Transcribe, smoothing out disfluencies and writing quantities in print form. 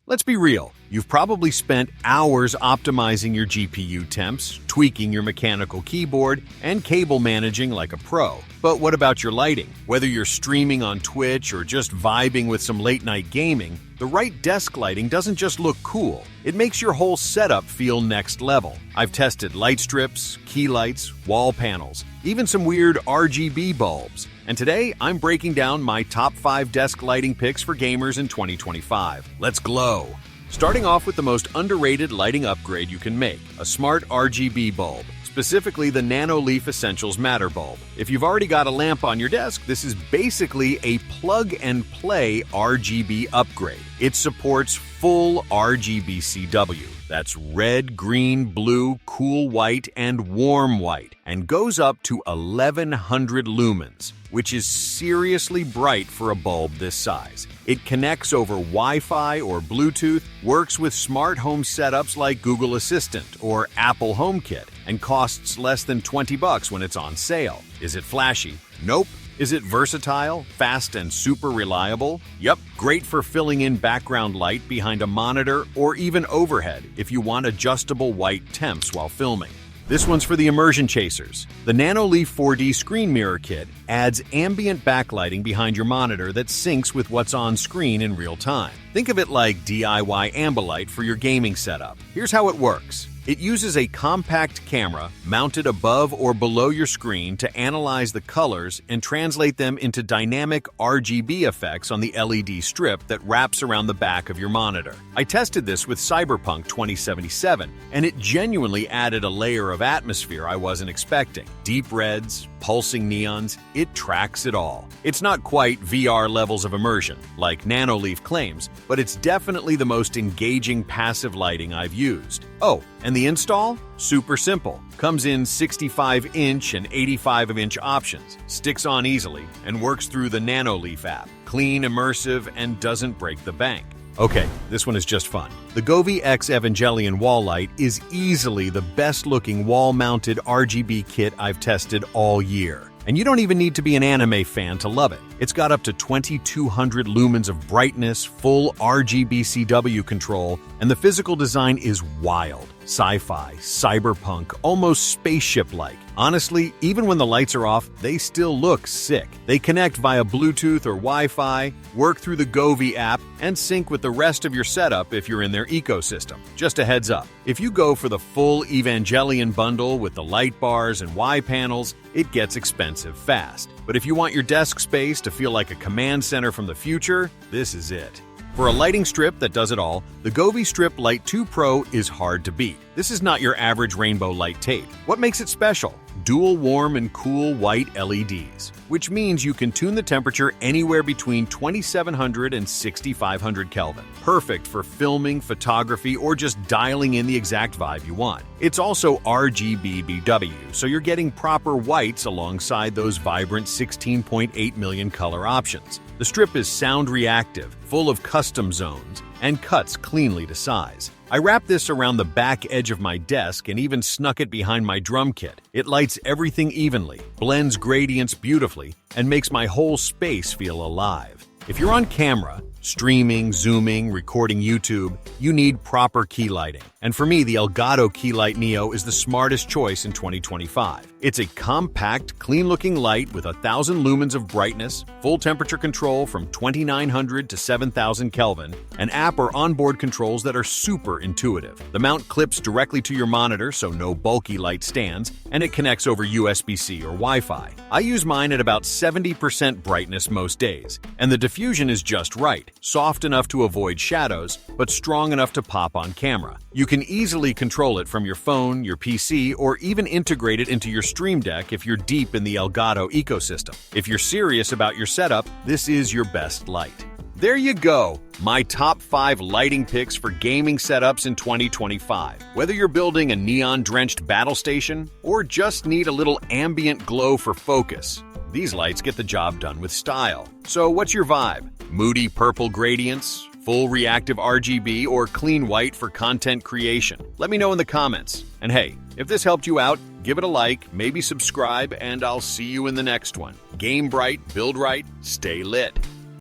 Let's be real. You've probably spent hours optimizing your GPU temps, tweaking your mechanical keyboard, and cable managing like a pro. But what about your lighting? Whether you're streaming on Twitch or just vibing with some late-night gaming, the right desk lighting doesn't just look cool. It makes your whole setup feel next level. I've tested light strips, key lights, wall panels, even some weird RGB bulbs. And today, I'm breaking down my top 5 desk lighting picks for gamers in 2025. Let's glow! Starting off with the most underrated lighting upgrade you can make, a smart RGB bulb, specifically the Nanoleaf Essentials Matter bulb. If you've already got a lamp on your desk, this is basically a plug-and-play RGB upgrade. It supports full RGB CW. That's red, green, blue, cool white, and warm white, and goes up to 1100 lumens, which is seriously bright for a bulb this size. It connects over Wi-Fi or Bluetooth, works with smart home setups like Google Assistant or Apple HomeKit, and costs less than $20 when it's on sale. Is it flashy? Nope. Is it versatile, fast, and super reliable? Yep, great for filling in background light behind a monitor or even overhead if you want adjustable white temps while filming. This one's for the immersion chasers. The Nanoleaf 4D Screen Mirror Kit adds ambient backlighting behind your monitor that syncs with what's on screen in real time. Think of it like DIY Ambilight for your gaming setup. Here's how it works. It uses a compact camera mounted above or below your screen to analyze the colors and translate them into dynamic RGB effects on the LED strip that wraps around the back of your monitor. I tested this with Cyberpunk 2077, and it genuinely added a layer of atmosphere I wasn't expecting. Deep reds, pulsing neons, it tracks it all. It's not quite VR levels of immersion, like Nanoleaf claims, but it's definitely the most engaging passive lighting I've used. Oh, and the install? Super simple. Comes in 65-inch and 85-inch options, sticks on easily, and works through the Nanoleaf app. Clean, immersive, and doesn't break the bank. Okay, this one is just fun. The Govee X Evangelion wall light is easily the best-looking wall-mounted RGB kit I've tested all year. And you don't even need to be an anime fan to love it. It's got up to 2200 lumens of brightness, full RGB CW control, and the physical design is wild. Sci-fi, cyberpunk, almost spaceship-like. Honestly, even when the lights are off, they still look sick. They connect via Bluetooth or Wi-Fi, work through the Govee app, and sync with the rest of your setup if you're in their ecosystem. Just a heads up, if you go for the full Evangelion bundle with the light bars and Y panels, it gets expensive fast. But if you want your desk space to feel like a command center from the future, this is it. For a lighting strip that does it all, the Govee Strip Light 2 Pro is hard to beat. This is not your average rainbow light tape. What makes it special? Dual warm and cool white LEDs, which means you can tune the temperature anywhere between 2700 and 6500 Kelvin. Perfect for filming, photography, or just dialing in the exact vibe you want. It's also RGBBW, so you're getting proper whites alongside those vibrant 16.8 million color options. The strip is sound reactive, full of custom zones, and cuts cleanly to size. I wrapped this around the back edge of my desk and even snuck it behind my drum kit. It lights everything evenly, blends gradients beautifully, and makes my whole space feel alive. If you're on camera, streaming, zooming, recording YouTube, you need proper key lighting. And for me, the Elgato Key Light Neo is the smartest choice in 2025. It's a compact, clean-looking light with 1000 lumens of brightness, full temperature control from 2900 to 7000 Kelvin, and app or onboard controls that are super intuitive. The mount clips directly to your monitor, so no bulky light stands, and it connects over USB-C or Wi-Fi. I use mine at about 70% brightness most days, and the diffusion is just right. Soft enough to avoid shadows, but strong enough to pop on camera. You can easily control it from your phone, your PC, or even integrate it into your Stream Deck if you're deep in the Elgato ecosystem. If you're serious about your setup, this is your best light. There you go, my top 5 lighting picks for gaming setups in 2025. Whether you're building a neon-drenched battle station or just need a little ambient glow for focus, these lights get the job done with style. So what's your vibe? Moody purple gradients, full reactive RGB, or clean white for content creation? Let me know in the comments. And hey, if this helped you out, give it a like, maybe subscribe, and I'll see you in the next one. Game bright, build right, stay lit.